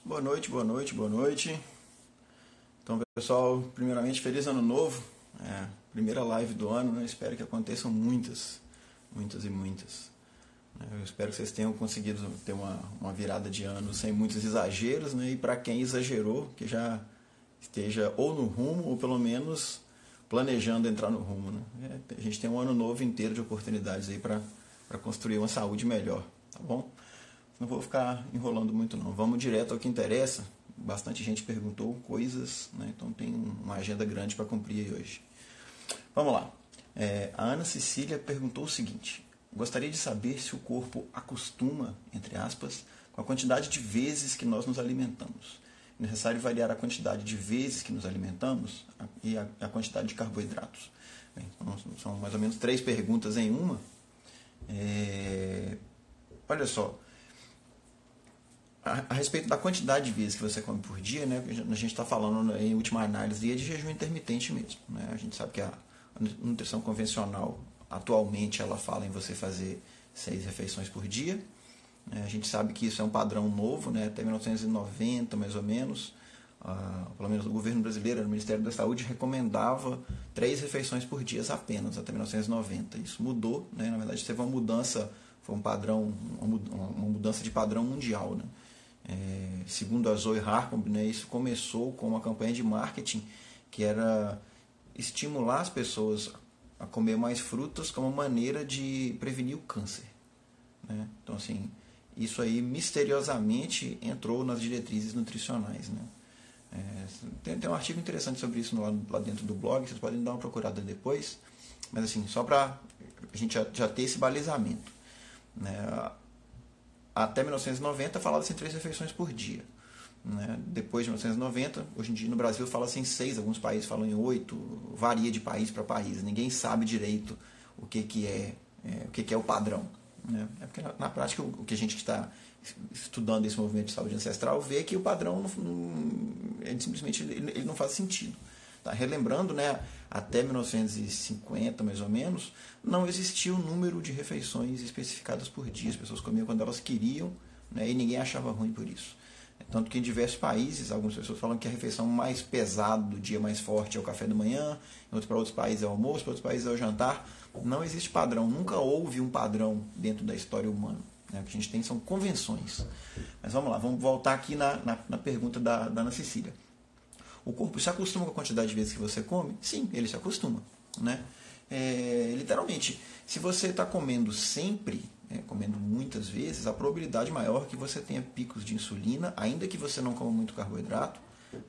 Boa noite, boa noite, boa noite. Então, pessoal, primeiramente, feliz ano novo. Primeira live do ano, né? Espero que aconteçam muitas, muitas e muitas. Eu espero que vocês tenham conseguido ter uma virada de ano sem muitos exageros, né? E para quem exagerou, que já esteja ou no rumo, ou pelo menos planejando entrar no rumo, né? A gente tem um ano novo inteiro de oportunidades aí para construir uma saúde melhor, tá bom? Não vou ficar enrolando muito não. Vamos direto ao que interessa. Bastante gente perguntou coisas, né? Então tem uma agenda grande para cumprir aí hoje. Vamos lá. A Ana Cecília perguntou o seguinte: gostaria de saber se o corpo acostuma, entre aspas, com a quantidade de vezes que nós nos alimentamos. É necessário variar a quantidade de vezes que nos alimentamos e a quantidade de carboidratos. Bem, então, são mais ou menos 3 perguntas em uma. Olha só. A respeito da quantidade de vezes que você come por dia, né, a gente está falando em última análise de jejum intermitente mesmo. Né? A gente sabe que a nutrição convencional, atualmente, ela fala em você fazer 6 refeições por dia. A gente sabe que isso é um padrão novo, né, até 1990 mais ou menos. Pelo menos o governo brasileiro, o Ministério da Saúde, recomendava 3 refeições por dia apenas, até 1990. Isso mudou, né, na verdade teve uma mudança, foi um padrão, uma mudança de padrão mundial, né? Segundo a Zoe Harcomb, né, isso começou com uma campanha de marketing que era estimular as pessoas a comer mais frutas como maneira de prevenir o câncer, né? Então, assim, isso aí misteriosamente entrou nas diretrizes nutricionais, né? Tem um artigo interessante sobre isso lá dentro do blog, vocês podem dar uma procurada depois, mas assim, só para a gente já ter esse balizamento, né? Até 1990 falava-se em 3 refeições por dia, né? Depois de 1990, hoje em dia no Brasil fala-se em 6, alguns países falam em 8, varia de país para país, ninguém sabe direito o que é o padrão, né? É porque na prática o que a gente está estudando esse movimento de saúde ancestral vê que o padrão simplesmente ele não faz sentido. Tá? Relembrando, né, até 1950 mais ou menos, não existia um número de refeições especificadas por dia. As pessoas comiam quando elas queriam, né, e ninguém achava ruim por isso. Tanto que em diversos países, algumas pessoas falam que a refeição mais pesada do dia, mais forte, é o café da manhã, para outros países é o almoço, para outros países é o jantar. Não existe padrão, nunca houve um padrão dentro da história humana. O que a gente tem são convenções. Mas vamos lá, vamos voltar aqui na pergunta da Ana Cecília. O corpo se acostuma com a quantidade de vezes que você come? Sim, ele se acostuma, né? Literalmente, se você está comendo sempre, comendo muitas vezes, a probabilidade maior é que você tenha picos de insulina, ainda que você não coma muito carboidrato,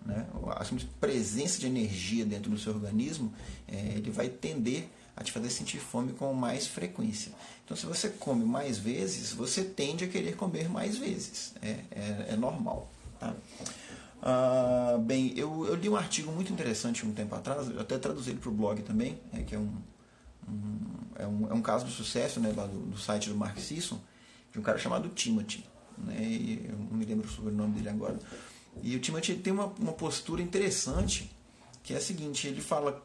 né? A simples presença de energia dentro do seu organismo, ele vai tender a te fazer sentir fome com mais frequência. Então, se você come mais vezes, você tende a querer comer mais vezes. É normal, tá? Bem, eu li um artigo muito interessante um tempo atrás, eu até traduzi ele para o blog também, que é um caso de sucesso, né, lá do site do Mark Sisson, de um cara chamado Timothy, né, eu não me lembro sobre o nome dele agora. E o Timothy tem uma postura interessante, que é a seguinte: ele fala,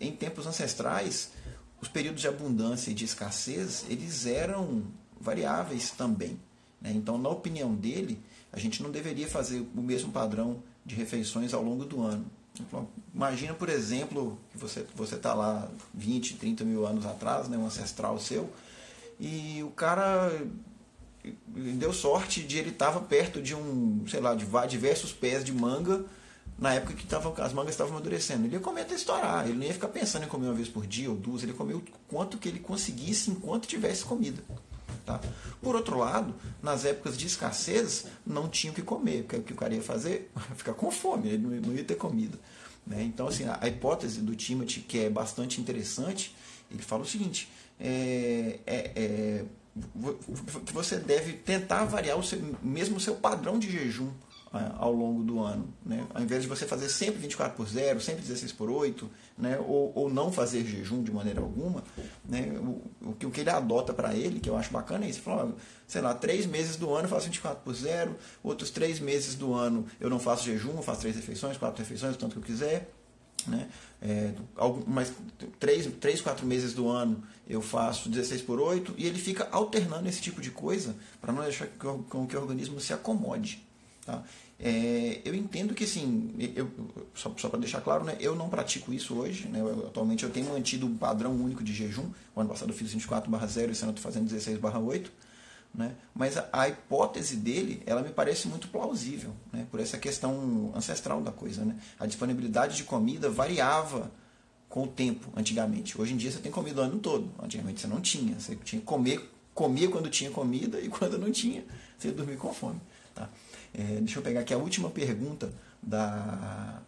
em tempos ancestrais, os períodos de abundância e de escassez, eles eram variáveis também, né? Então, na opinião dele, a gente não deveria fazer o mesmo padrão de refeições ao longo do ano. Imagina, por exemplo, que você está lá 20, 30 mil anos atrás, né, um ancestral seu, e o cara deu sorte de ele estava perto de de diversos pés de manga na época que as mangas estavam amadurecendo. Ele ia comer até estourar, ele não ia ficar pensando em comer uma vez por dia ou 2, ele comeu o quanto que ele conseguisse enquanto tivesse comida. Tá? Por outro lado, nas épocas de escassez, não tinha o que comer, porque o que o cara ia fazer? Ficar com fome, ele não ia ter comida, né? Então, assim, a hipótese do Timothy, que é bastante interessante, ele fala o seguinte: que você deve tentar variar mesmo o seu padrão de jejum ao longo do ano, né? Ao invés de você fazer sempre 24/0, sempre 16/8, né? ou não fazer jejum de maneira alguma, né? O que ele adota para ele, que eu acho bacana, é isso. Ele fala, sei lá, 3 meses do ano eu faço 24/0, outros 3 meses do ano eu não faço jejum, eu faço 3 refeições, 4 refeições, o tanto que eu quiser, né? Mas 3, 4 meses do ano eu faço 16/8, e ele fica alternando esse tipo de coisa para não deixar com que o organismo se acomode. Tá? Eu entendo que, assim, só para deixar claro, né, eu não pratico isso hoje. Né, atualmente eu tenho mantido um padrão único de jejum. O ano passado eu fiz 24/0, esse ano eu estou fazendo 16/8. Né, mas a hipótese dele, ela me parece muito plausível, né, por essa questão ancestral da coisa. Né. A disponibilidade de comida variava com o tempo, antigamente. Hoje em dia você tem comida o ano todo. Antigamente você não tinha. Você tinha que comia quando tinha comida e quando não tinha, você ia dormir com fome. Tá? Deixa eu pegar aqui a última pergunta da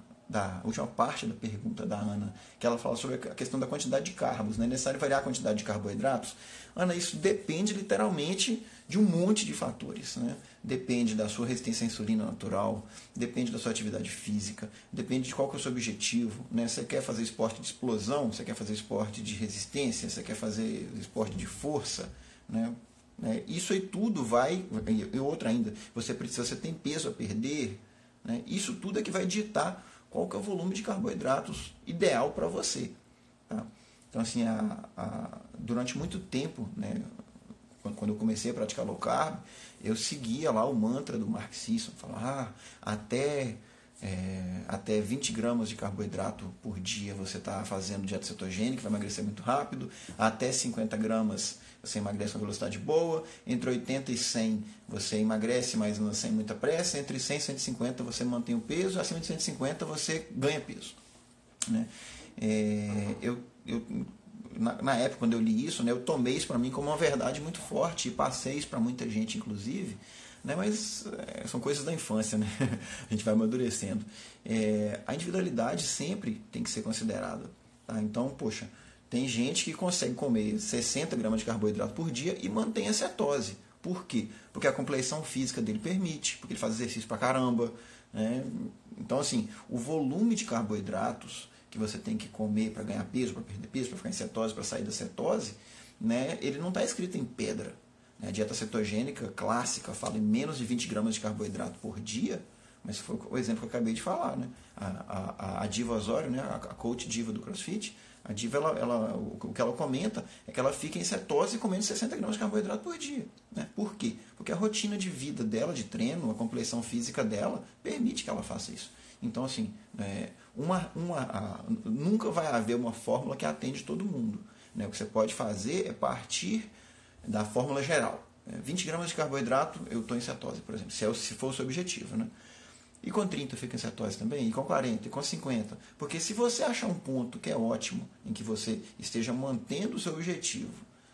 última parte da pergunta da Ana, que ela fala sobre a questão da quantidade de carbos. Né? É necessário variar a quantidade de carboidratos? Ana, isso depende literalmente de um monte de fatores. Né? Depende da sua resistência à insulina natural, depende da sua atividade física, depende de qual que é o seu objetivo. Né? Você quer fazer esporte de explosão, você quer fazer esporte de resistência, você quer fazer esporte de força, né? Isso aí tudo vai, e outra ainda, você tem peso a perder, né? Isso tudo é que vai ditar qual que é o volume de carboidratos ideal para você. Tá? Então, assim, durante muito tempo, né, quando eu comecei a praticar low carb, eu seguia lá o mantra do Mark Sisson, falar, até 20 gramas de carboidrato por dia você está fazendo dieta cetogênica, vai emagrecer muito rápido, até 50 gramas você emagrece com velocidade boa, entre 80 e 100 você emagrece, mas sem muita pressa, entre 100 e 150 você mantém o peso, acima de 150 você ganha peso. Né? Na época, quando eu li isso, né, eu tomei isso para mim como uma verdade muito forte e passei isso para muita gente, inclusive, né, mas são coisas da infância, né? A gente vai amadurecendo. A individualidade sempre tem que ser considerada. Tá? Então, poxa, tem gente que consegue comer 60 gramas de carboidrato por dia e mantém a cetose. Por quê? Porque a compleição física dele permite, porque ele faz exercício pra caramba. Né? Então, assim, o volume de carboidratos que você tem que comer para ganhar peso, para perder peso, para ficar em cetose, para sair da cetose, né, ele não está escrito em pedra. A dieta cetogênica clássica fala em menos de 20 gramas de carboidrato por dia, mas foi o exemplo que eu acabei de falar. Né? A Diva Osório, né, a coach diva do CrossFit, a Diva, o que ela comenta é que ela fica em cetose comendo 60 gramas de carboidrato por dia. Né? Por quê? Porque a rotina de vida dela, de treino, a compleição física dela, permite que ela faça isso. Então, assim, nunca vai haver uma fórmula que atende todo mundo. Né? O que você pode fazer é partir da fórmula geral. 20 gramas de carboidrato, eu estou em cetose, por exemplo, se for o seu objetivo. Né? E com 30 fica em cetose também, e com 40, e com 50. Porque se você achar um ponto que é ótimo, em que você esteja mantendo o seu objetivo,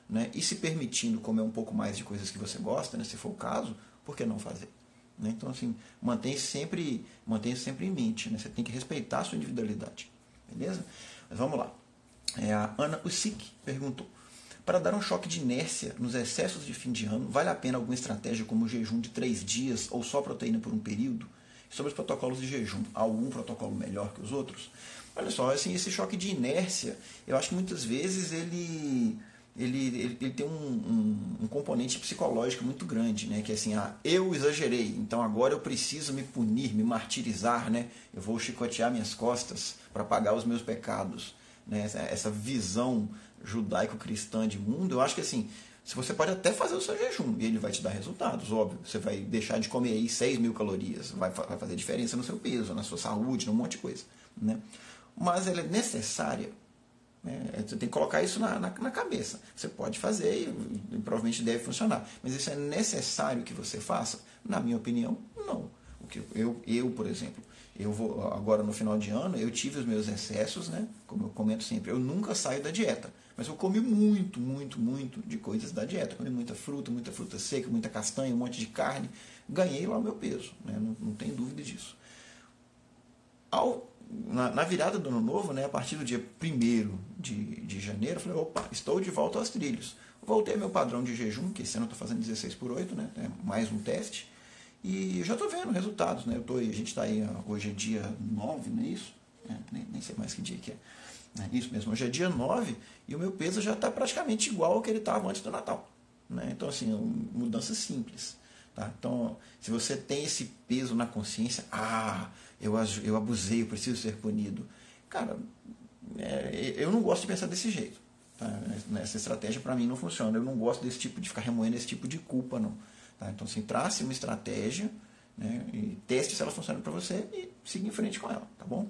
né, e se permitindo comer um pouco mais de coisas que você gosta, né, se for o caso, por que não fazer? Né? Então, assim, mantenha sempre em mente. Né? Você tem que respeitar a sua individualidade. Beleza? Mas vamos lá. A Ana Usic perguntou: para dar um choque de inércia nos excessos de fim de ano, vale a pena alguma estratégia como o jejum de 3 dias ou só proteína por um período? Sobre os protocolos de jejum, há algum protocolo melhor que os outros? Olha só, assim, esse choque de inércia, eu acho que muitas vezes ele tem um componente psicológico muito grande, né? Que é assim, eu exagerei, então agora eu preciso me punir, me martirizar, né? Eu vou chicotear minhas costas para pagar os meus pecados. Né? Essa visão judaico-cristã de mundo, eu acho que assim, se você pode até fazer o seu jejum e ele vai te dar resultados, óbvio. Você vai deixar de comer aí 6.000 calorias, vai fazer diferença no seu peso, na sua saúde, num monte de coisa. Né? Mas ela é necessária. Né? Você tem que colocar isso na cabeça. Você pode fazer e provavelmente deve funcionar. Mas isso é necessário que você faça? Na minha opinião, não. Eu, por exemplo, eu vou agora no final de ano, eu tive os meus excessos, né? Como eu comento sempre, eu nunca saio da dieta. Mas eu comi muito de coisas da dieta. Comi muita fruta seca, muita castanha, um monte de carne. Ganhei lá o meu peso, né? Não tem dúvida disso. Na virada do ano novo, né, a partir do dia 1º de janeiro, eu falei, opa, estou de volta aos trilhos. Voltei ao meu padrão de jejum, que esse ano eu estou fazendo 16/8, né? Mais um teste. E já estou vendo resultados. Né? A gente está aí, hoje é dia 9, não é isso? Nem sei mais que dia que é. Isso mesmo, hoje é dia 9 e o meu peso já está praticamente igual ao que ele estava antes do Natal. Né? Então, assim, mudança simples. Tá? Então, se você tem esse peso na consciência, eu abusei, eu preciso ser punido. Cara, eu não gosto de pensar desse jeito. Tá? Essa estratégia para mim não funciona. Eu não gosto desse tipo de ficar remoendo esse tipo de culpa, não. Tá? Então, assim, trace uma estratégia, né? E teste se ela funciona para você e siga em frente com ela, tá bom?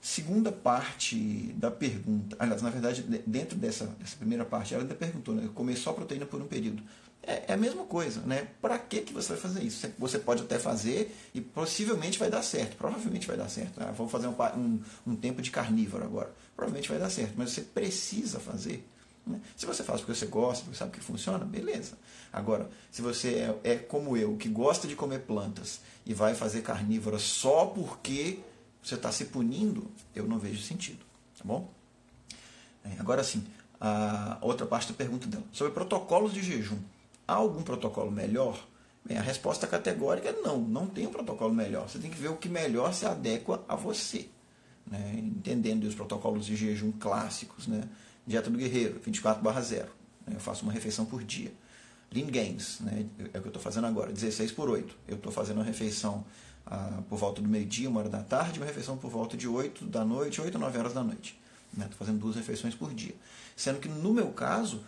Segunda parte da pergunta, aliás, na verdade, dentro dessa primeira parte, ela ainda perguntou, né? Comer só proteína por um período. É a mesma coisa, né? Para que você vai fazer isso? Você pode até fazer e possivelmente vai dar certo. Provavelmente vai dar certo. Ah, vamos fazer um tempo de carnívoro agora. Provavelmente vai dar certo, mas você precisa fazer. Né? Se você faz porque você gosta, porque sabe que funciona, beleza. Agora, se você é como eu, que gosta de comer plantas e vai fazer carnívora só porque você está se punindo, eu não vejo sentido. Tá bom? Agora sim, a outra parte da pergunta dela. Sobre protocolos de jejum. Há algum protocolo melhor? Bem, a resposta categórica é não. Não tem um protocolo melhor. Você tem que ver o que melhor se adequa a você. Né? Entendendo os protocolos de jejum clássicos. Né? Dieta do guerreiro, 24/0. Eu faço uma refeição por dia. Lean Gains, né? É o que eu estou fazendo agora, 16/8. Eu estou fazendo uma refeição por volta do meio-dia, 1 hora da tarde, uma refeição por volta de 8 da noite, 8 ou 9 horas da noite. Estou fazendo 2 refeições por dia. Sendo que no meu caso,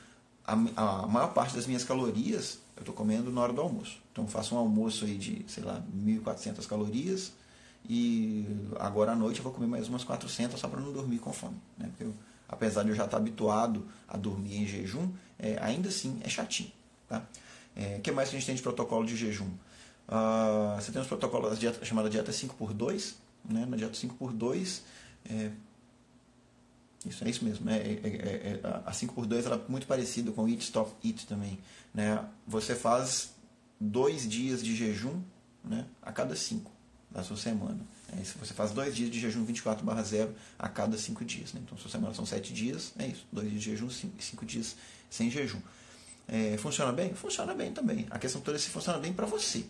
a maior parte das minhas calorias eu estou comendo na hora do almoço. Então eu faço um almoço aí de, sei lá, 1.400 calorias e agora à noite eu vou comer mais umas 400 só para não dormir com fome. Né? Porque apesar de eu já estar habituado a dormir em jejum, ainda assim é chatinho. Tá? O que mais que a gente tem de protocolo de jejum? Você tem os protocolos da dieta, chamada dieta 5x2. Né? Na dieta 5x2... Isso mesmo. A 5x2 ela é muito parecida com o Eat, Stop, Eat também. Né? Você faz 2 dias de jejum, né, a cada 5 da sua semana. Você faz 2 dias de jejum 24/0 a cada 5 dias. Né? Então, sua semana são 7 dias, é isso. 2 dias de jejum, 5 dias sem jejum. Funciona bem? Funciona bem também. A questão toda é se funciona bem para você.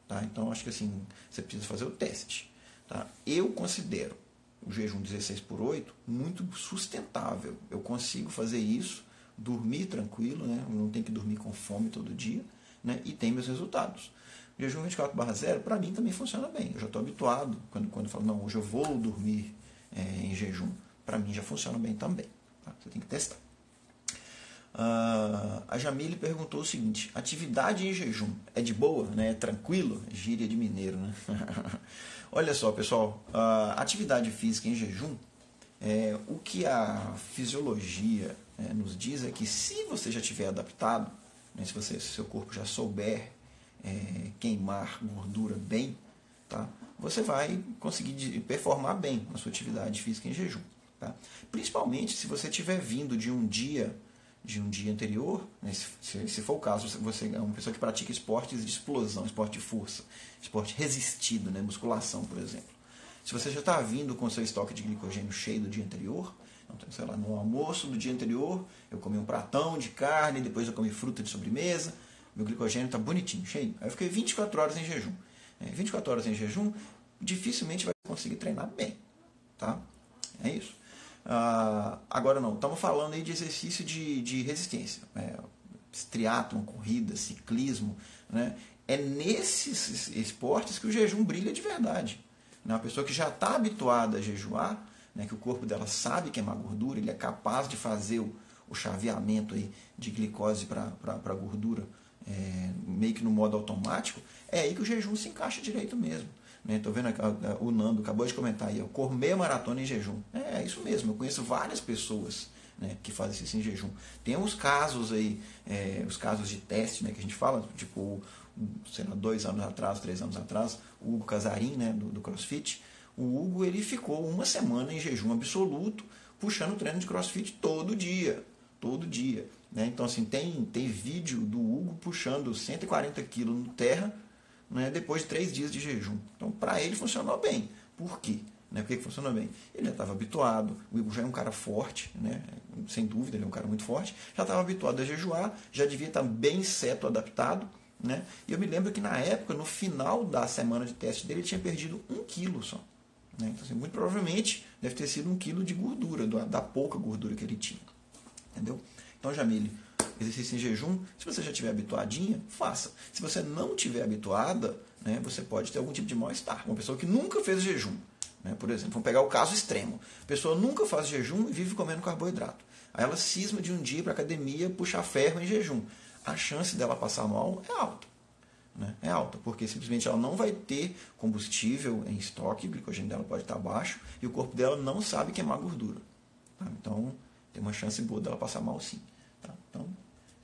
Tá? Então, acho que assim, você precisa fazer o teste. Tá? Eu considero o jejum 16/8 muito sustentável. Eu consigo fazer isso, dormir tranquilo, né? Eu não tenho que dormir com fome todo dia, né? E tem meus resultados. O jejum 24/0 para mim também funciona bem. Eu já estou habituado quando eu falo, não, hoje eu vou dormir em jejum. Para mim já funciona bem também. Tá? Você tem que testar. A Jamile perguntou o seguinte: atividade em jejum é de boa, né? É tranquilo? Gíria de mineiro, né? Olha só, pessoal, a atividade física em jejum, o que a fisiologia nos diz é que se você já estiver adaptado, né, se seu corpo já souber queimar gordura bem, tá, você vai conseguir performar bem na sua atividade física em jejum. Tá? Principalmente se você estiver vindo de um dia anterior, né, se for o caso, você é uma pessoa que pratica esportes de explosão, esporte de força, esporte resistido, né, musculação, por exemplo. Se você já está vindo com o seu estoque de glicogênio cheio do dia anterior, então, sei lá, no almoço do dia anterior, eu comi um pratão de carne, depois eu comi fruta de sobremesa, meu glicogênio está bonitinho, cheio. Aí eu fiquei 24 horas em jejum. 24 horas em jejum, dificilmente vai conseguir treinar bem. Tá? É isso. Agora não, estamos falando aí de exercício de resistência, triatlon, corrida, ciclismo, né? É nesses esportes que o jejum brilha de verdade, né? Uma pessoa que já está habituada a jejuar, né, que o corpo dela sabe queimar gordura, ele é capaz de fazer o chaveamento aí de glicose para gordura meio que no modo automático, é aí que o jejum se encaixa direito mesmo. Estou vendo o Nando acabou de comentar aí, correr meia maratona em jejum. É isso mesmo, eu conheço várias pessoas, né, que fazem isso em jejum. Tem uns casos aí, os casos de teste, né, que a gente fala, tipo, sei lá, 2 anos atrás, 3 anos atrás, o Hugo Casarim, né, do CrossFit. O Hugo ele ficou 1 semana em jejum absoluto, puxando treino de CrossFit todo dia. Todo dia. Né? Então, assim, tem vídeo do Hugo puxando 140 quilos no terra, né, depois de 3 dias de jejum. Então, para ele funcionou bem. Por quê? Né? Por que funcionou bem? Ele já estava habituado, o Igor já é um cara forte, né? Sem dúvida, ele é um cara muito forte, já estava habituado a jejuar, já devia estar bem seto adaptado. Né? E eu me lembro que na época, no final da semana de teste dele, ele tinha perdido 1 quilo só. Né? Então, assim, muito provavelmente deve ter sido 1 quilo de gordura, da pouca gordura que ele tinha. Entendeu? Então, Jamile, exercício em jejum, se você já estiver habituadinha, faça. Se você não estiver habituada, né, você pode ter algum tipo de mal-estar. Uma pessoa que nunca fez jejum, né, por exemplo, vamos pegar o caso extremo. A pessoa nunca faz jejum e vive comendo carboidrato. Aí ela cisma de um dia para a academia puxar ferro em jejum. A chance dela passar mal é alta. Né? É alta. porque simplesmente ela não vai ter combustível em estoque, o glicogênio dela pode estar baixo, e o corpo dela não sabe queimar gordura. Tá? Então, tem uma chance boa dela passar mal sim. Tá? Então,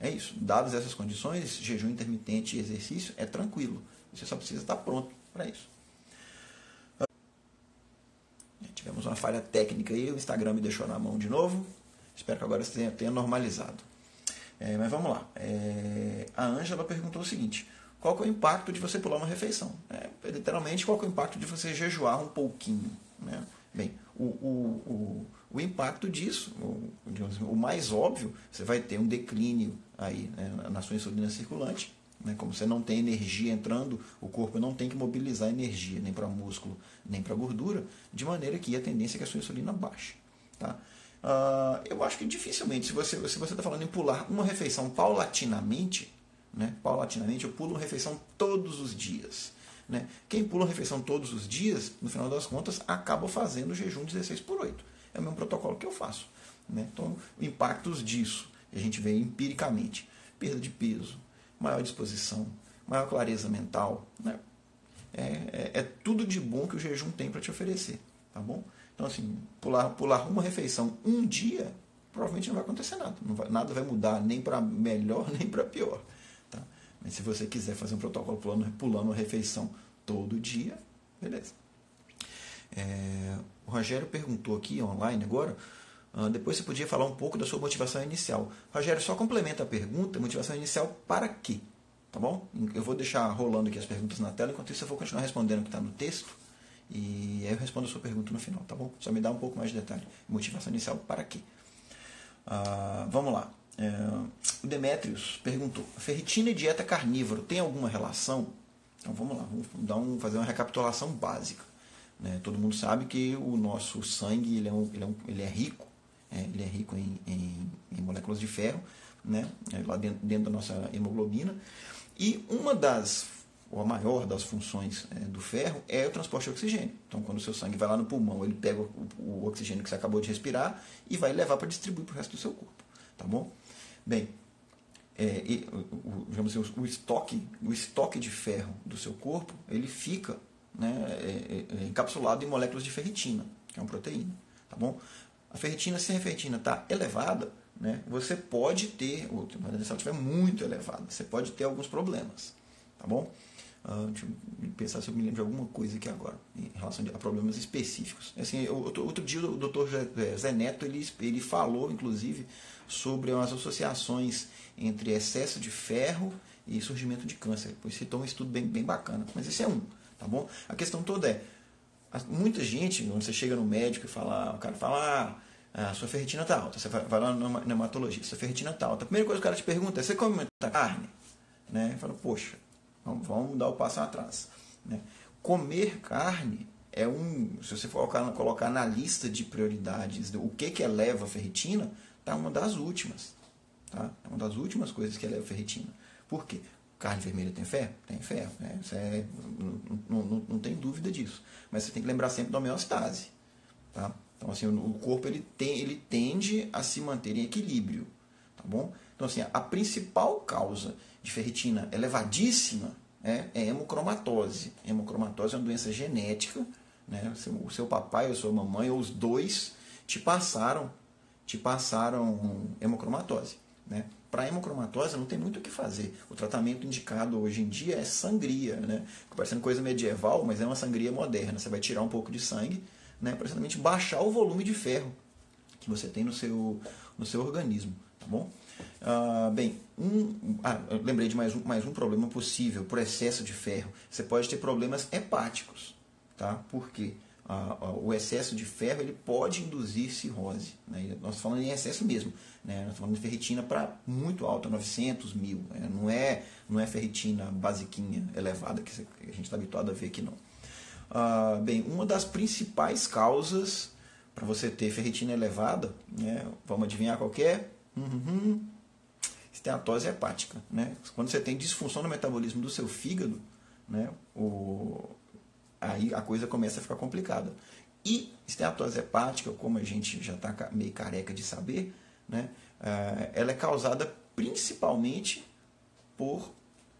é isso. Dadas essas condições, jejum intermitente e exercício é tranquilo. Você só precisa estar pronto para isso. Tivemos uma falha técnica aí, o Instagram me deixou na mão de novo. Espero que agora você tenha normalizado. Mas vamos lá. A Ângela perguntou o seguinte: qual que é o impacto de você pular uma refeição? Literalmente, qual que é o impacto de você jejuar um pouquinho? Né? Bem, o impacto disso, o mais óbvio, você vai ter um declínio aí, né, na sua insulina circulante. Né? Como você não tem energia entrando, o corpo não tem que mobilizar energia, nem para músculo, nem para gordura, de maneira que a tendência é que a sua insulina baixe. Tá? Eu acho que dificilmente, se você está falando em pular uma refeição paulatinamente, né? Paulatinamente, eu pulo uma refeição todos os dias. Né? Quem pula uma refeição todos os dias, no final das contas, acaba fazendo o jejum 16/8. É o mesmo protocolo que eu faço. Né? Então, impactos disso, a gente vê empiricamente. Perda de peso, maior disposição, maior clareza mental. Né? É tudo de bom que o jejum tem para te oferecer. Tá bom? Então, assim, pular uma refeição um dia, provavelmente não vai acontecer nada. Nada vai mudar, nem para melhor, nem para pior. Tá? Mas se você quiser fazer um protocolo pulando uma refeição todo dia, beleza. O Rogério perguntou aqui online agora, depois você podia falar um pouco da sua motivação inicial. Rogério, só complementa a pergunta, motivação inicial para quê? Tá bom? Eu vou deixar rolando aqui as perguntas na tela, enquanto isso eu vou continuar respondendo o que está no texto, e aí eu respondo a sua pergunta no final, tá bom? Só me dá um pouco mais de detalhe. Motivação inicial para quê? Vamos lá. O Demetrius perguntou: ferritina e dieta carnívora tem alguma relação? Então vamos lá, vamos fazer uma recapitulação básica. Né? Todo mundo sabe que o nosso sangue ele é rico, ele é rico em moléculas de ferro, né? Lá dentro da nossa hemoglobina. E a maior das funções do ferro é o transporte de oxigênio. Então, quando o seu sangue vai lá no pulmão, ele pega o oxigênio que você acabou de respirar e vai levar para distribuir para o resto do seu corpo. Tá bom? Bem, digamos assim, o estoque de ferro do seu corpo, ele fica, né, encapsulado em moléculas de ferritina, que é uma proteína. Tá bom? A ferritina, se a ferritina está elevada, né, você pode ter, se ela estiver muito elevada, você pode ter alguns problemas. Tá bom? Deixa eu pensar se eu me lembro de alguma coisa aqui agora, em relação a problemas específicos. Assim, outro dia o Dr. Zé Neto ele falou, inclusive, sobre as associações entre excesso de ferro e surgimento de câncer. Depois citou um estudo bem bacana, mas esse é um. Tá bom? A questão toda é, muita gente, quando você chega no médico e o cara fala, a sua ferritina está alta, você vai lá no hematologista, sua ferritina está alta. A primeira coisa que o cara te pergunta é: você come muita carne? Né? Fala, poxa, vamos dar o passo atrás. Né? Comer carne se você for colocar na lista de prioridades o que eleva a ferritina, tá uma das últimas. Tá? É uma das últimas coisas que eleva a ferritina. Por quê? Carne vermelha tem ferro? Tem ferro. Né? Não tem dúvida disso. Mas você tem que lembrar sempre da homeostase. Tá? Então, assim, o corpo ele tende a se manter em equilíbrio. Tá bom? Então, assim, a principal causa de ferritina elevadíssima é hemocromatose. Hemocromatose é uma doença genética. Né? O seu papai ou a sua mamãe, ou os dois, te passaram hemocromatose. Né? Para hemocromatose não tem muito o que fazer. O tratamento indicado hoje em dia é sangria. Né? Parecendo coisa medieval, mas é uma sangria moderna. Você vai tirar um pouco de sangue, né? Para exatamente baixar o volume de ferro que você tem no seu organismo. Tá bom? Bem, eu lembrei de mais um problema possível por excesso de ferro. Você pode ter problemas hepáticos. Tá? Por quê? O excesso de ferro ele pode induzir cirrose. Né? Nós estamos falando em excesso mesmo. Né? Nós estamos falando de ferritina para muito alta, 900, 1000. Né? Não é ferritina basiquinha elevada que a gente está habituado a ver aqui, não. Bem, uma das principais causas para você ter ferritina elevada, né? Vamos adivinhar qual que é? Esteatose hepática. Né? Quando você tem disfunção no metabolismo do seu fígado, né? Aí a coisa começa a ficar complicada. E esteatose hepática, como a gente já está meio careca de saber, né? Ela é causada principalmente por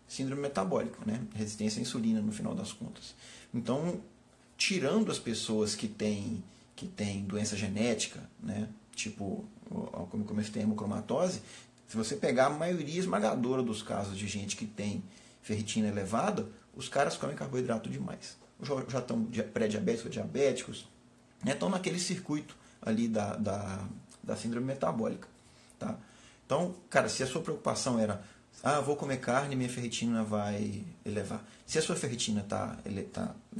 síndrome metabólica, né? Resistência à insulina no final das contas. Então, tirando as pessoas que têm doença genética, né? Tipo, como eu citei, hemocromatose, se você pegar a maioria esmagadora dos casos de gente que tem ferritina elevada, os caras comem carboidrato demais. Já estão pré-diabéticos ou diabéticos, né? Estão naquele circuito ali da síndrome metabólica. Tá? Então, cara, se a sua preocupação era vou comer carne e minha ferritina vai elevar. Se a sua ferritina está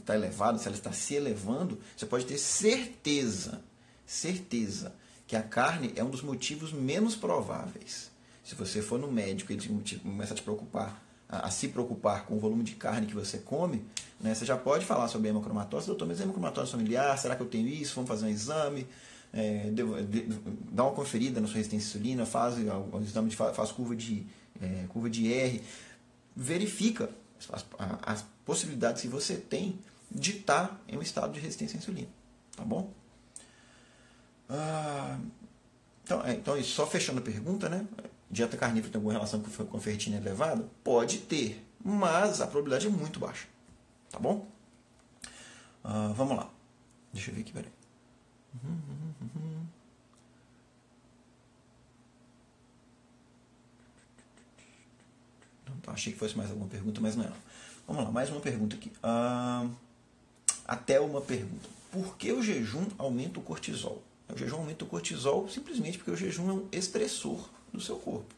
elevada, se ela está se elevando, você pode ter certeza que a carne é um dos motivos menos prováveis. Se você for no médico e ele começa a te preocupar, a se preocupar com o volume de carne que você come, né, você já pode falar sobre a hemocromatose. Doutor, mas a hemocromatose familiar, será que eu tenho isso? Vamos fazer um exame. Dá uma conferida na sua resistência à insulina, faz um exame, faz curva de R, verifica as possibilidades que você tem de estar em um estado de resistência à insulina, tá bom? Então isso, só fechando a pergunta, né? Dieta carnívora tem alguma relação com ferritina elevada? Pode ter, mas a probabilidade é muito baixa, tá bom? Vamos lá, deixa eu ver aqui, peraí. Achei que fosse mais alguma pergunta, mas não é. Vamos lá, mais uma pergunta aqui. Até uma pergunta. Por que o jejum aumenta o cortisol? O jejum aumenta o cortisol simplesmente porque o jejum é um estressor do seu corpo.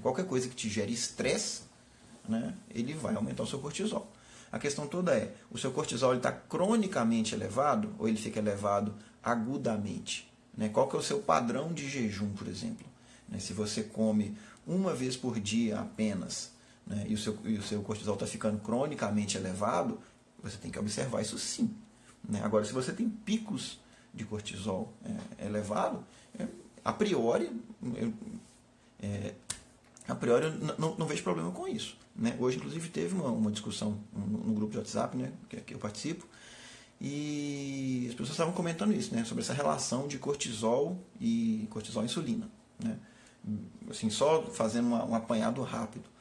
Qualquer coisa que te gere estresse, né, ele vai aumentar o seu cortisol. A questão toda é, o seu cortisol está cronicamente elevado ou ele fica elevado agudamente? Qual que é o seu padrão de jejum, por exemplo? Se você come uma vez por dia apenas, né, e o seu cortisol está ficando cronicamente elevado, você tem que observar isso sim. Agora, se você tem picos de cortisol elevado, a priori eu não vejo problema com isso. Hoje, inclusive, teve uma discussão no grupo de WhatsApp, né, que eu participo, e as pessoas estavam comentando isso, né, sobre essa relação de cortisol e insulina. Assim, só fazendo um apanhado rápido.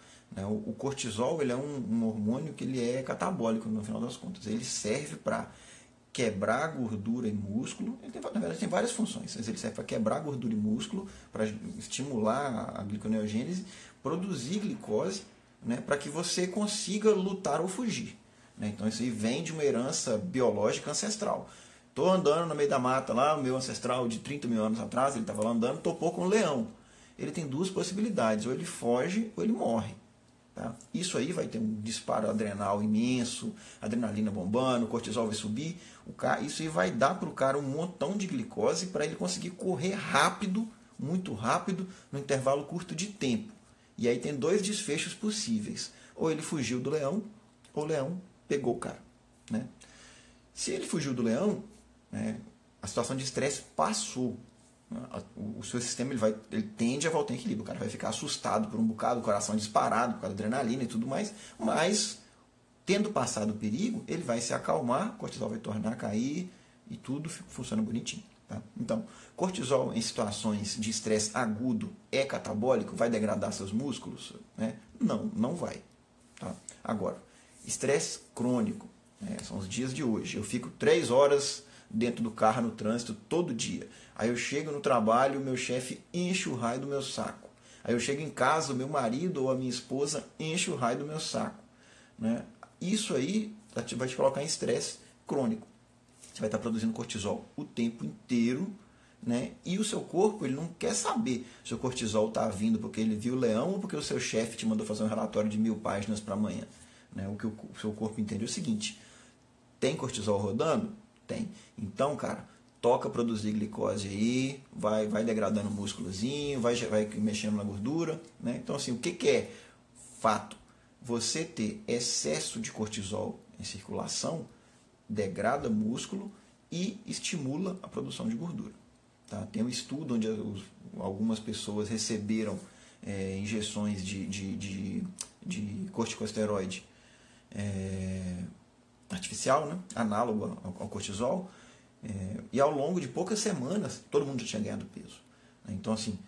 O cortisol ele é um hormônio que ele é catabólico, no final das contas. Ele serve para quebrar gordura e músculo. Na verdade, tem várias funções. Ele serve para quebrar gordura e músculo, para estimular a gliconeogênese, produzir glicose, né, para que você consiga lutar ou fugir. Então, isso aí vem de uma herança biológica ancestral. Estou andando no meio da mata lá, o meu ancestral de 30 mil anos atrás, ele estava lá andando, topou com um leão. Ele tem duas possibilidades, ou ele foge ou ele morre. Tá? Isso aí vai ter um disparo adrenal imenso, adrenalina bombando, o cortisol vai subir. Isso aí vai dar para o cara um montão de glicose para ele conseguir correr rápido, muito rápido, no intervalo curto de tempo. E aí tem dois desfechos possíveis. Ou ele fugiu do leão, ou o leão pegou o cara. Né? Se ele fugiu do leão, né, a situação de estresse passou. O seu sistema ele tende a voltar em equilíbrio. O cara vai ficar assustado por um bocado, o coração disparado por causa da adrenalina e tudo mais, mas tendo passado o perigo, ele vai se acalmar, o cortisol vai tornar a cair e tudo funciona bonitinho. Tá? Então, cortisol em situações de estresse agudo é catabólico? Vai degradar seus músculos? Né? Não vai. Tá? Agora, estresse crônico, né? São os dias de hoje. Eu fico 3 horas dentro do carro no trânsito todo dia. Aí eu chego no trabalho, o meu chefe enche o raio do meu saco. Aí eu chego em casa, o meu marido ou a minha esposa enche o raio do meu saco. Né? Isso aí vai te colocar em estresse crônico. Você vai estar produzindo cortisol o tempo inteiro, né? E o seu corpo ele não quer saber se o cortisol está vindo porque ele viu o leão ou porque o seu chefe te mandou fazer um relatório de 1000 páginas para amanhã. Né? O que o seu corpo entende é o seguinte: tem cortisol rodando? Tem. Então, cara, toca produzir glicose aí, vai degradando o músculozinho, vai mexendo na gordura. Né? Então, assim, o que é fato? Você ter excesso de cortisol em circulação degrada músculo e estimula a produção de gordura. Tá? Tem um estudo onde algumas pessoas receberam injeções de corticosteroide artificial, né? Análogo ao cortisol, e ao longo de poucas semanas todo mundo já tinha ganhado peso. Então, assim,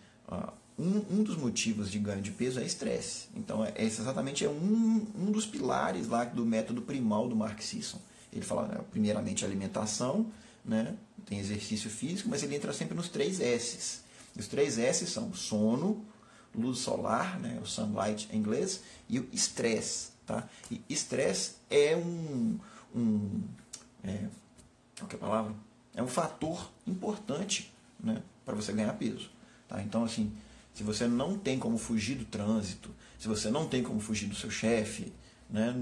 um dos motivos de ganho de peso é estresse. Então, esse exatamente é um dos pilares lá do método primal do Mark Sisson. Ele fala, né, primeiramente, alimentação, né, tem exercício físico, mas ele entra sempre nos 3 S's. Os 3 S's são sono, luz solar, né, o sunlight em inglês, e o estresse. Tá? E estresse é qual que é a palavra? É um fator importante, né, para você ganhar peso. Tá? Então, assim, se você não tem como fugir do trânsito, se você não tem como fugir do seu chefe, né,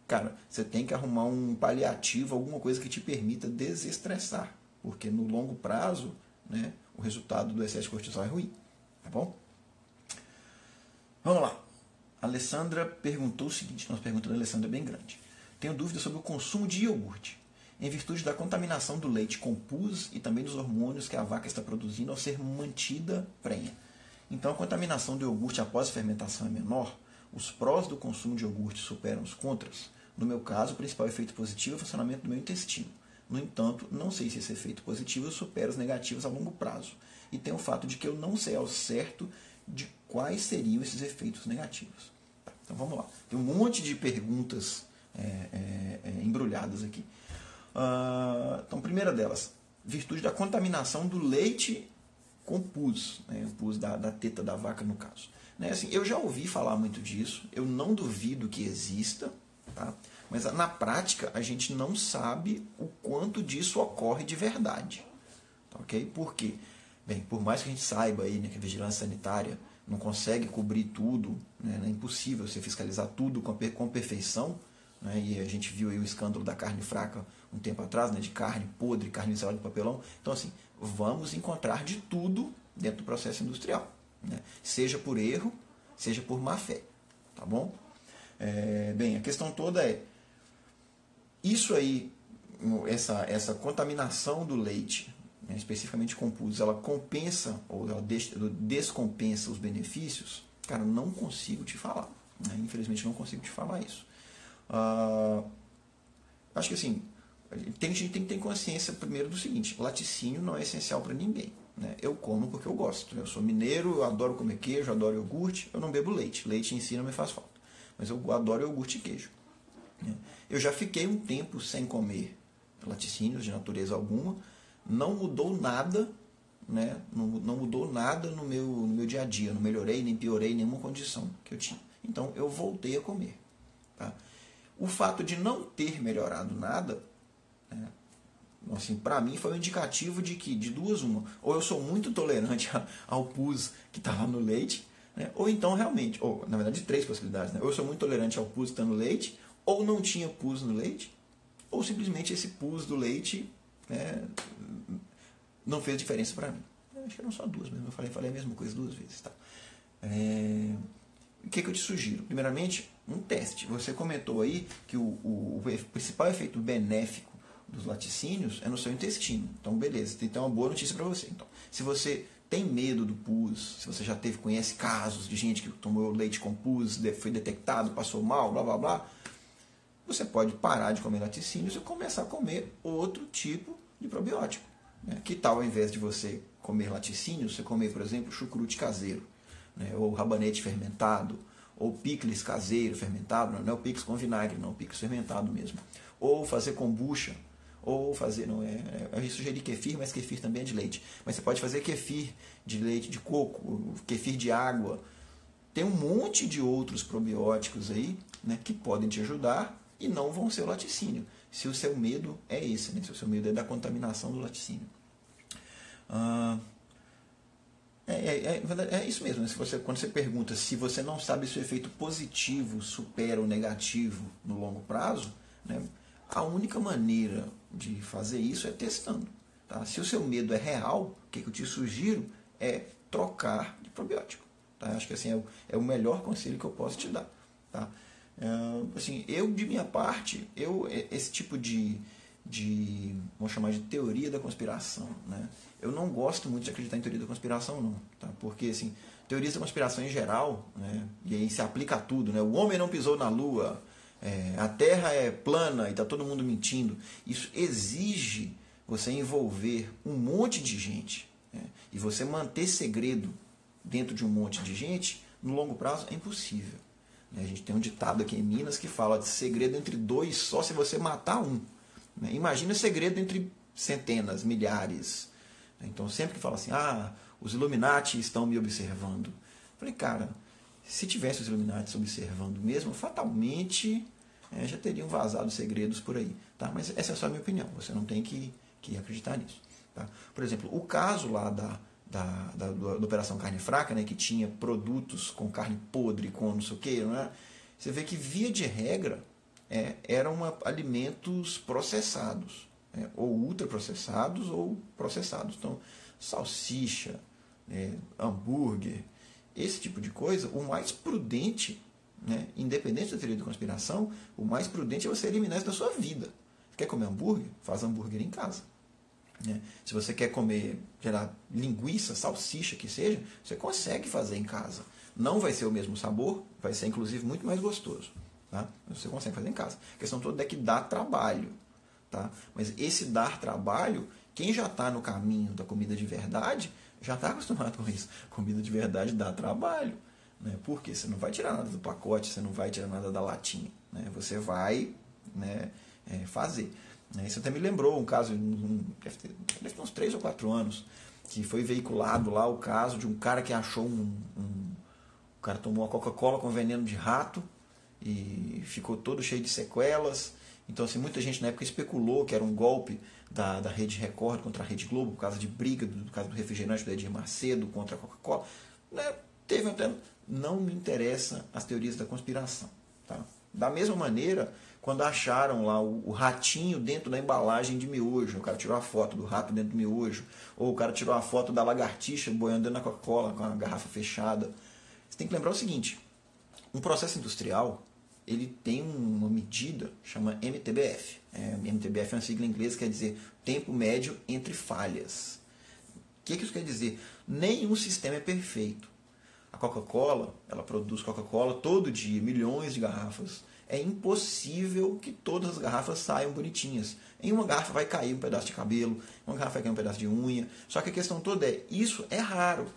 cara, você tem que arrumar um paliativo, alguma coisa que te permita desestressar, porque no longo prazo, né, o resultado do excesso de cortisol é ruim. Tá bom? Vamos lá. A Alessandra perguntou o seguinte, nossa pergunta da Alessandra é bem grande. Tenho dúvida sobre o consumo de iogurte, em virtude da contaminação do leite com pus e também dos hormônios que a vaca está produzindo ao ser mantida prenha. Então, a contaminação do iogurte após a fermentação é menor? Os prós do consumo de iogurte superam os contras? No meu caso, o principal efeito positivo é o funcionamento do meu intestino. No entanto, não sei se esse efeito positivo supera os negativos a longo prazo. E tem o fato de que eu não sei ao certo de quais seriam esses efeitos negativos. Tá, então vamos lá. Tem um monte de perguntas embrulhadas aqui. Então, primeira delas, virtude da contaminação do leite com pus, né, o pus da teta da vaca, no caso. Né, assim, eu já ouvi falar muito disso, eu não duvido que exista, tá? Mas na prática a gente não sabe o quanto disso ocorre de verdade. Tá, ok? Por quê? Bem, por mais que a gente saiba aí, né, que a vigilância sanitária não consegue cobrir tudo, né, é impossível você fiscalizar tudo com perfeição, né, e a gente viu aí o escândalo da carne fraca um tempo atrás, né, de carne podre, carne ensalada de papelão. Então, assim, vamos encontrar de tudo dentro do processo industrial, né, seja por erro, seja por má fé. Tá bom? Bem, a questão toda é, isso aí, essa contaminação do leite, né, especificamente com pus, ela compensa ou ela descompensa os benefícios? Cara, não consigo te falar. Né? Infelizmente não consigo te falar isso. Acho que assim, a gente tem que ter consciência primeiro do seguinte, laticínio não é essencial para ninguém. Né? Eu como porque eu gosto. Eu sou mineiro, eu adoro comer queijo, eu adoro iogurte, eu não bebo leite. Leite em si não me faz falta. Mas eu adoro iogurte e queijo. Né? Eu já fiquei um tempo sem comer laticínios de natureza alguma, não mudou nada, né? Não mudou nada no meu dia a dia, não melhorei nem piorei nenhuma condição que eu tinha. Então eu voltei a comer. Tá? O fato de não ter melhorado nada, né, assim, para mim foi um indicativo de que, de duas uma, ou eu sou muito tolerante ao pus que está lá no leite, né, ou então realmente, ou na verdade 3 possibilidades, né, ou eu sou muito tolerante ao pus que está no leite, ou não tinha pus no leite, ou simplesmente esse pus do leite, né, não fez diferença para mim. Acho que eram só 2 mesmo, eu falei a mesma coisa 2 vezes. Tá? O que eu te sugiro? Primeiramente, um teste. Você comentou aí que o principal efeito benéfico dos laticínios é no seu intestino. Então, beleza, tem uma boa notícia para você. Então, se você tem medo do pus, se você já conhece casos de gente que tomou leite com pus, foi detectado, passou mal, blá blá blá, você pode parar de comer laticínios e começar a comer outro tipo de probiótico. Né? Que tal, ao invés de você comer laticínios, você comer, por exemplo, chucrute caseiro, né? Ou rabanete fermentado, ou picles caseiro fermentado, não é o picles com vinagre, não, o picles fermentado mesmo. Ou fazer kombucha, ou fazer, eu sugeri kefir, mas kefir também é de leite. Mas você pode fazer kefir de leite de coco, kefir de água. Tem um monte de outros probióticos aí, né, que podem te ajudar e não vão ser o laticínio. Se o seu medo é esse, né, se o seu medo é da contaminação do laticínio. É isso mesmo, né? Quando você pergunta se você não sabe se o efeito positivo supera o negativo no longo prazo, né, a única maneira de fazer isso é testando. Tá? Se o seu medo é real, o que eu te sugiro é trocar de probiótico. Tá? Acho que assim, é o melhor conselho que eu posso te dar. Tá? Assim, eu, de minha parte, esse tipo de vamos chamar de teoria da conspiração, né? Eu não gosto muito de acreditar em teoria da conspiração, não, tá? Porque assim, teorias da conspiração em geral, né, e aí se aplica a tudo, né? O homem não pisou na lua, a terra é plana e está todo mundo mentindo. Isso exige você envolver um monte de gente, né, e você manter segredo dentro de um monte de gente, no longo prazo é impossível. A gente tem um ditado aqui em Minas que fala de segredo entre dois só se você matar um. Imagina segredo entre centenas, milhares. Então sempre que fala assim, os Illuminati estão me observando. Eu falei, cara, se tivesse os Illuminati observando mesmo, fatalmente já teriam vazado segredos por aí. Tá? Mas essa é só a minha opinião, você não tem que acreditar nisso. Tá? Por exemplo, o caso lá da Operação Carne Fraca, né, que tinha produtos com carne podre, com não sei o que, né? Você vê que, via de regra, eram alimentos processados, ou ultraprocessados ou processados. Então, salsicha, hambúrguer, esse tipo de coisa, o mais prudente, né, independente da teoria da conspiração, o mais prudente é você eliminar isso da sua vida. Você quer comer hambúrguer? Faz hambúrguer em casa. Se você quer comer, sei lá, linguiça, salsicha, que seja, você consegue fazer em casa. Não vai ser o mesmo sabor, vai ser inclusive muito mais gostoso. Tá? Você consegue fazer em casa. A questão toda é que dá trabalho. Tá? Mas esse dar trabalho, quem já está no caminho da comida de verdade, já está acostumado com isso. Comida de verdade dá trabalho. Né? Porque você não vai tirar nada do pacote, você não vai tirar nada da latinha. Né? Você vai, né, fazer. Isso até me lembrou um caso, deve ter uns 3 ou 4 anos, que foi veiculado lá o caso de um cara que achou o cara tomou uma Coca-Cola com veneno de rato e ficou todo cheio de sequelas. Então, assim, muita gente na época especulou que era um golpe da Rede Record contra a Rede Globo, por causa de briga, do caso do refrigerante do Edir Macedo contra a Coca-Cola. Teve até... Não me interessa as teorias da conspiração. Tá? Da mesma maneira, quando acharam lá o ratinho dentro da embalagem de miojo, o cara tirou a foto do rato dentro do miojo, ou o cara tirou a foto da lagartixa boiando na Coca-Cola com a garrafa fechada. Você tem que lembrar o seguinte, um processo industrial, ele tem uma medida, chama MTBF. MTBF é uma sigla em inglês, quer dizer tempo médio entre falhas. O que isso quer dizer? Nenhum sistema é perfeito. A Coca-Cola, ela produz Coca-Cola todo dia, milhões de garrafas. É impossível que todas as garrafas saiam bonitinhas. Em uma garrafa vai cair um pedaço de cabelo, em uma garrafa vai cair um pedaço de unha. Só que a questão toda isso é raro.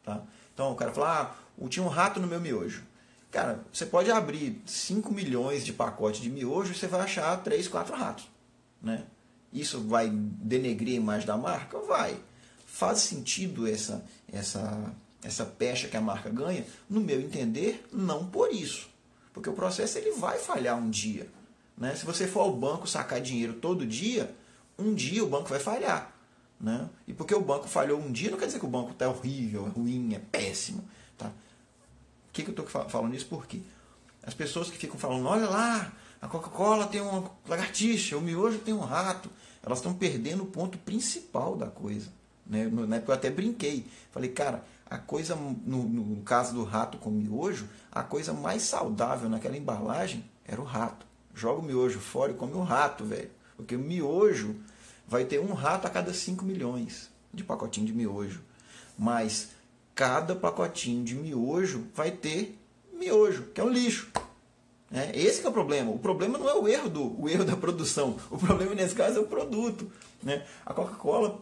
Tá? Então o cara fala, tinha um rato no meu miojo. Cara, você pode abrir 5 milhões de pacotes de miojo e você vai achar 3, 4 ratos. Né? Isso vai denegrir a imagem da marca? Vai. Faz sentido essa pecha que a marca ganha? No meu entender, não por isso. Porque o processo ele vai falhar um dia. Né? Se você for ao banco sacar dinheiro todo dia, um dia o banco vai falhar. Né? E porque o banco falhou um dia, não quer dizer que o banco está horrível, é ruim, é péssimo. Tá? Por que eu estou falando isso? Por quê? As pessoas que ficam falando, olha lá, a Coca-Cola tem uma lagartixa, o miojo tem um rato, elas estão perdendo o ponto principal da coisa. Né? Na época eu até brinquei. Falei, cara, a coisa, no caso do rato com miojo, a coisa mais saudável naquela embalagem era o rato. Joga o miojo fora e come o rato, velho. Porque o miojo vai ter um rato a cada 5 milhões de pacotinho de miojo. Mas cada pacotinho de miojo vai ter miojo, que é um lixo. Esse que é o problema. O problema não é o erro da produção. O problema, nesse caso, é o produto. Né? A Coca-Cola...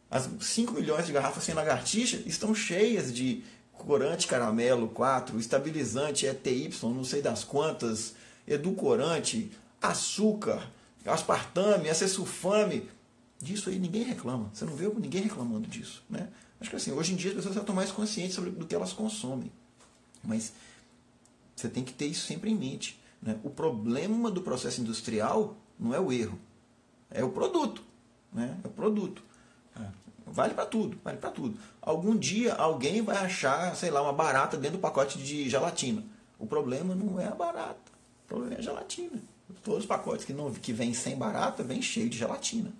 As 5 milhões de garrafas sem lagartixa estão cheias de corante caramelo 4, estabilizante ETY, não sei das quantas, edulcorante, açúcar, aspartame, acesulfame. Disso aí ninguém reclama. Você não vê ninguém reclamando disso. Né? Acho que assim, hoje em dia as pessoas já estão mais conscientes do que elas consomem. Mas você tem que ter isso sempre em mente. Né? O problema do processo industrial não é o erro, é o produto. Né? É o produto. Vale para tudo, vale para tudo. Algum dia alguém vai achar, sei lá, uma barata dentro do pacote de gelatina. O problema não é a barata, o problema é a gelatina. Todos os pacotes que vêm sem barata, vêm cheio de gelatina,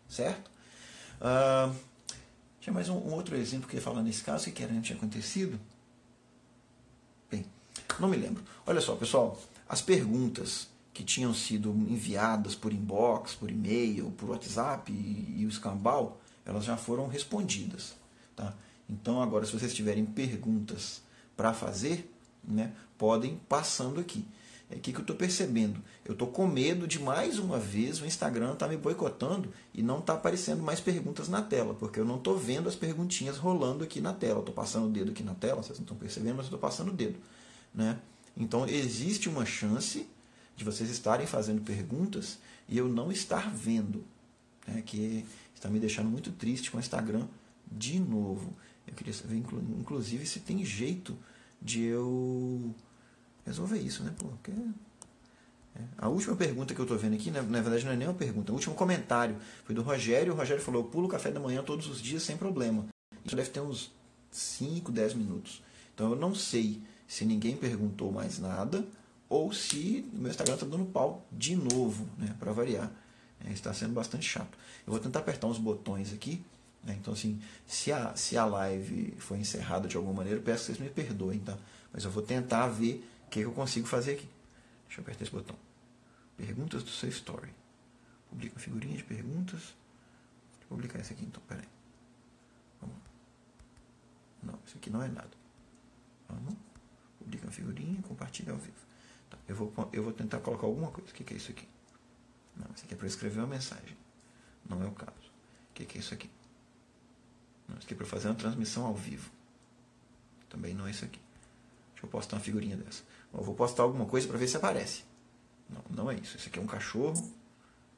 certo? Tinha mais um outro exemplo que eu ia falar nesse caso, que era antes acontecido. Bem, não me lembro. Olha só, pessoal, as perguntas que tinham sido enviadas por inbox, por e-mail, por WhatsApp e o escambau, elas já foram respondidas. Tá? Então, agora, se vocês tiverem perguntas para fazer, né, podem passando aqui. que eu estou percebendo? Eu estou com medo de, mais uma vez, o Instagram tá me boicotando e não está aparecendo mais perguntas na tela, porque eu não estou vendo as perguntinhas rolando aqui na tela. Estou passando o dedo aqui na tela, vocês não estão percebendo, mas eu estou passando o dedo. Né? Então, existe uma chance de vocês estarem fazendo perguntas e eu não estar vendo, né? Que está me deixando muito triste com o Instagram de novo. Eu queria saber, inclusive, se tem jeito de eu resolver isso, né? Porque a última pergunta que eu estou vendo aqui, na verdade não é nem uma pergunta, o último comentário foi do Rogério. O Rogério falou: eu pulo o café da manhã todos os dias sem problema. Isso deve ter uns 5, 10 minutos. Então eu não sei se ninguém perguntou mais nada ou se o meu Instagram está dando pau de novo, né? Para variar. Está sendo bastante chato. Eu vou tentar apertar uns botões aqui. Então, assim, se a live foi encerrada de alguma maneira, eu peço que vocês me perdoem, tá? Mas eu vou tentar ver o que eu consigo fazer aqui. Deixa eu apertar esse botão. Perguntas do seu story. Publica uma figurinha de perguntas. Deixa eu publicar esse aqui, então, peraí. Vamos. Não, isso aqui não é nada. Vamos. Publica uma figurinha, compartilha ao vivo. Tá, eu vou tentar colocar alguma coisa. O que é isso aqui? Não, isso aqui é para escrever uma mensagem. Não é o caso. O que é isso aqui? Não, isso aqui é para fazer uma transmissão ao vivo. Também não é isso aqui. Deixa eu postar uma figurinha dessa. Eu vou postar alguma coisa para ver se aparece. Não, não é isso. Isso aqui é um cachorro.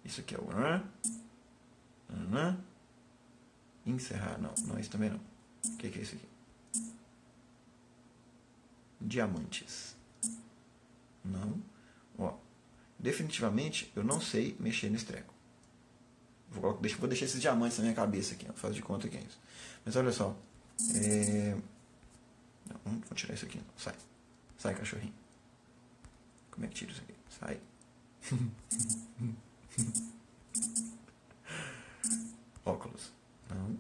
Isso aqui é o... Encerrar. Não, não é isso também não. O que é isso aqui? Diamantes. Não. Ó, definitivamente eu não sei mexer nesse treco. Vou deixar esses diamantes na minha cabeça aqui. Faz de conta que é isso. Mas olha só. Não, vou tirar isso aqui. Não. Sai. Sai, cachorrinho. Como é que tira isso aqui? Sai. Óculos. Não.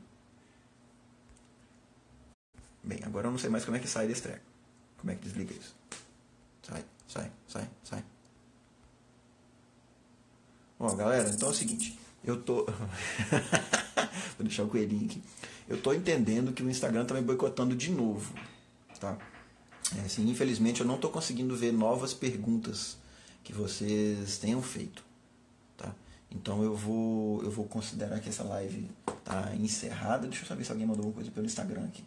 Bem, agora eu não sei mais como é que sai desse treco. Como é que desliga isso? Sai, sai, sai, sai. Ó, galera, então é o seguinte. Eu tô... Vou deixar o coelhinho aqui. Eu tô entendendo que o Instagram tá me boicotando de novo. Tá? Assim, infelizmente eu não tô conseguindo ver novas perguntas que vocês tenham feito. Tá? Então eu vou considerar que essa live tá encerrada. Deixa eu saber se alguém mandou alguma coisa pelo Instagram aqui.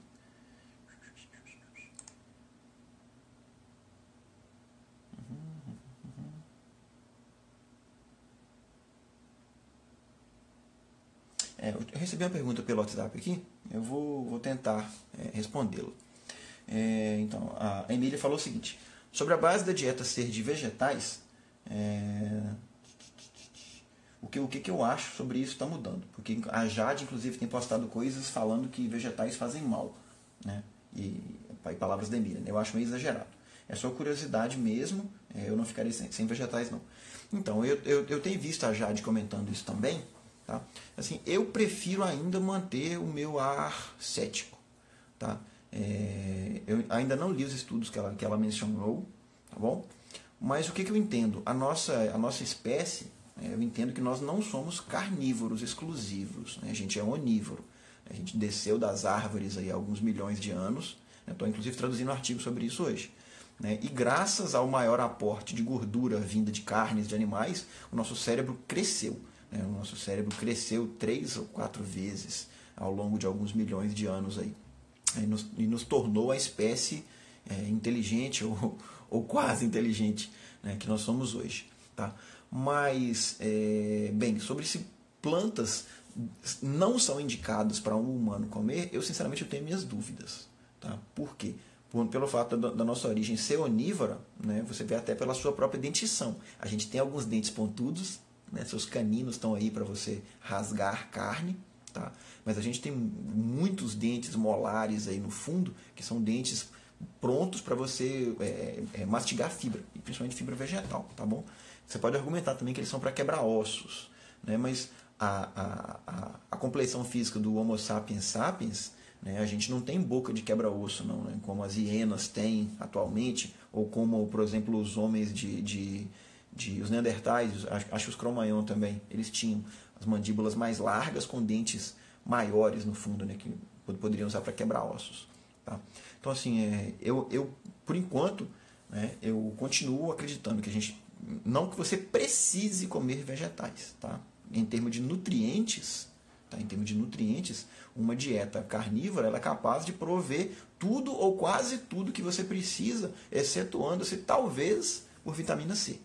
Eu recebi uma pergunta pelo WhatsApp aqui, eu vou tentar respondê-la. Então, a Emília falou o seguinte: sobre a base da dieta ser de vegetais, o que eu acho sobre isso está mudando. Porque a Jade, inclusive, tem postado coisas falando que vegetais fazem mal. Né? E palavras da Emília, né? Eu acho meio exagerado. É só curiosidade mesmo, eu não ficaria sem vegetais, não. Então, eu tenho visto a Jade comentando isso também. Tá? Assim, eu prefiro ainda manter o meu ar cético. Tá? Eu ainda não li os estudos que ela mencionou, tá bom? Mas o que eu entendo? A nossa espécie, eu entendo que nós não somos carnívoros exclusivos, né? A gente é onívoro. A gente desceu das árvores aí há alguns milhões de anos. Estou inclusive traduzindo um artigo sobre isso hoje. Né? E graças ao maior aporte de gordura vinda de carnes de animais, o nosso cérebro cresceu. O nosso cérebro cresceu 3 ou 4 vezes ao longo de alguns milhões de anos aí. E nos tornou a espécie inteligente ou quase inteligente, né, que nós somos hoje. Tá? Mas, bem, sobre se plantas não são indicadas para um humano comer, eu sinceramente eu tenho minhas dúvidas. Tá? Por quê? Pelo fato da nossa origem ser onívora, né, você vê até pela sua própria dentição. A gente tem alguns dentes pontudos, né, seus caninos estão aí para você rasgar carne, tá? Mas a gente tem muitos dentes molares aí no fundo, que são dentes prontos para você mastigar fibra, e principalmente fibra vegetal, tá bom? Você pode argumentar também que eles são para quebrar ossos, né? Mas a compleição física do Homo sapiens sapiens, né, a gente não tem boca de quebra-osso, não, né? Como as hienas têm atualmente, ou como, por exemplo, os homens os neandertais, acho que os Cro-Magnon também, eles tinham as mandíbulas mais largas com dentes maiores no fundo, né, que poderiam usar para quebrar ossos. Tá? Então, assim, eu por enquanto, né, eu continuo acreditando que não que você precise comer vegetais, tá? Em termos de nutrientes, tá? Em termos de nutrientes, uma dieta carnívora ela é capaz de prover tudo ou quase tudo que você precisa, excetuando-se talvez por vitamina C,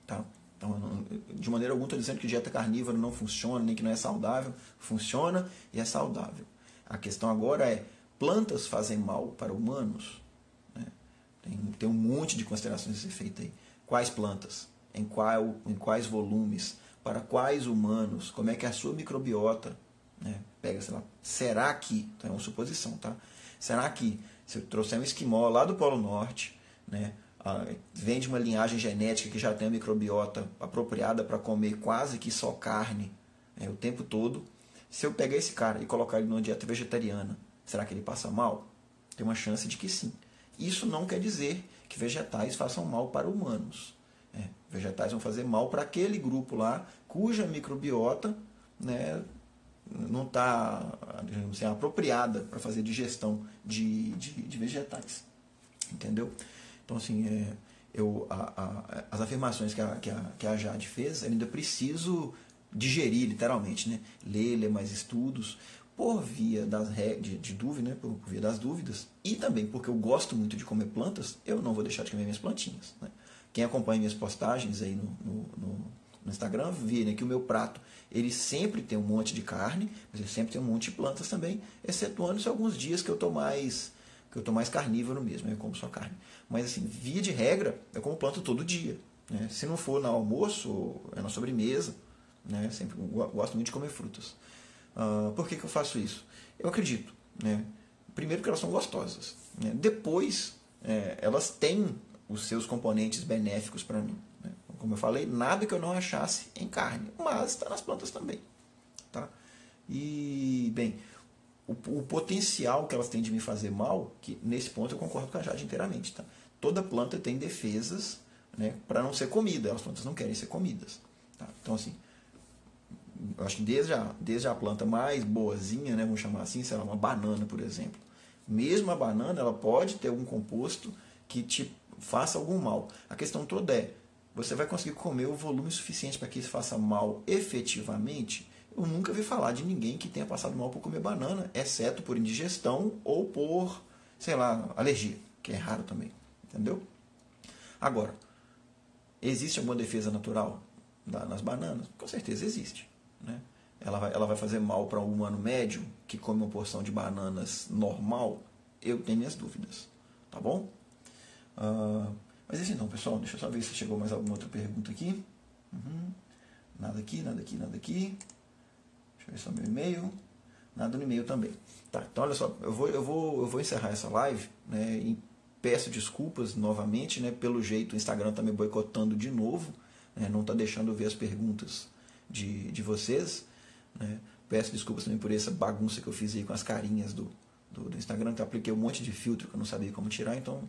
tá? Então, de maneira alguma estou dizendo que dieta carnívora não funciona, nem que não é saudável. Funciona e é saudável. A questão agora é, plantas fazem mal para humanos? Né? Tem um monte de considerações a ser feita aí. Quais plantas? Em quais volumes? Para quais humanos? Como é que é a sua microbiota? Né? Pega, sei lá, será que, então é uma suposição, tá? Será que se eu trouxer um esquimó lá do Polo Norte, né, vem de uma linhagem genética que já tem a microbiota apropriada para comer quase que só carne, o tempo todo, se eu pegar esse cara e colocar ele numa dieta vegetariana, será que ele passa mal? Tem uma chance de que sim. Isso não quer dizer que vegetais façam mal para humanos. Vegetais vão fazer mal para aquele grupo lá cuja microbiota, né, não está assim, apropriada para fazer digestão de vegetais. Entendeu? Então, assim, as afirmações que a Jade fez, eu ainda preciso digerir, literalmente, né? Ler mais estudos, por via de dúvida, né? Por via das dúvidas, e também porque eu gosto muito de comer plantas, eu não vou deixar de comer minhas plantinhas. Né? Quem acompanha minhas postagens aí no Instagram, vê, né, que o meu prato ele sempre tem um monte de carne, mas ele sempre tem um monte de plantas também, excetuando-se alguns dias que eu estou mais carnívoro mesmo, eu como só carne. Mas, assim, via de regra, eu como planta todo dia. Né? Se não for no almoço, é na sobremesa. Né? Sempre gosto muito de comer frutas. Por que eu faço isso? Eu acredito. Né? Primeiro que elas são gostosas. Né? Depois, elas têm os seus componentes benéficos para mim. Né? Como eu falei, nada que eu não achasse em carne, mas está nas plantas também. Tá? E, bem, o potencial que elas têm de me fazer mal, que nesse ponto eu concordo com a Jade inteiramente. Tá? Toda planta tem defesas, né, para não ser comida. As plantas não querem ser comidas. Tá? Então, assim, eu acho que desde a planta mais boazinha, né, vamos chamar assim, sei lá, uma banana, por exemplo. Mesmo a banana, ela pode ter algum composto que te faça algum mal. A questão toda é, você vai conseguir comer o volume suficiente para que isso faça mal efetivamente? Eu nunca vi falar de ninguém que tenha passado mal por comer banana, exceto por indigestão ou por, sei lá, alergia, que é raro também. Entendeu? Agora, existe alguma defesa natural nas bananas? Com certeza existe. Né? Ela vai fazer mal para um humano médio que come uma porção de bananas normal? Eu tenho minhas dúvidas. Tá bom? Mas assim não, pessoal. Deixa eu só ver se chegou mais alguma outra pergunta aqui. Nada aqui. Deixa eu ver só meu e-mail. Nada no e-mail também. Tá, então olha só, eu vou encerrar essa live, né, e peço desculpas novamente, né, pelo jeito o Instagram está me boicotando de novo, né, não está deixando eu ver as perguntas de vocês. Né, peço desculpas também por essa bagunça que eu fiz aí com as carinhas do Instagram, que eu apliquei um monte de filtro que eu não sabia como tirar, então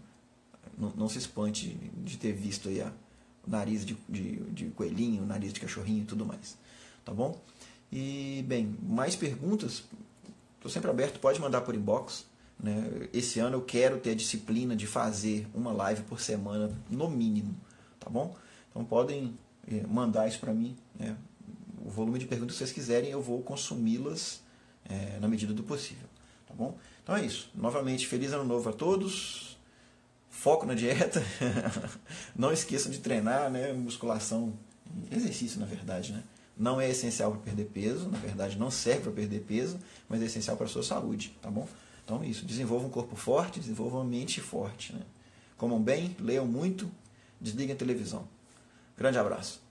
não se espante de ter visto aí o nariz de coelhinho, o nariz de cachorrinho e tudo mais. Tá bom? E, bem, mais perguntas, estou sempre aberto, pode mandar por inbox. Né? Esse ano eu quero ter a disciplina de fazer uma live por semana, no mínimo. Tá bom? Então podem mandar isso para mim. Né? O volume de perguntas que vocês quiserem, eu vou consumi-las na medida do possível. Tá bom? Então é isso. Novamente, feliz ano novo a todos. Foco na dieta. Não esqueçam de treinar, né? Musculação, exercício na verdade, né? Não é essencial para perder peso, na verdade não serve para perder peso, mas é essencial para a sua saúde, tá bom? Então isso, desenvolva um corpo forte, desenvolva uma mente forte, né? Comam bem, leiam muito, desliguem a televisão. Grande abraço.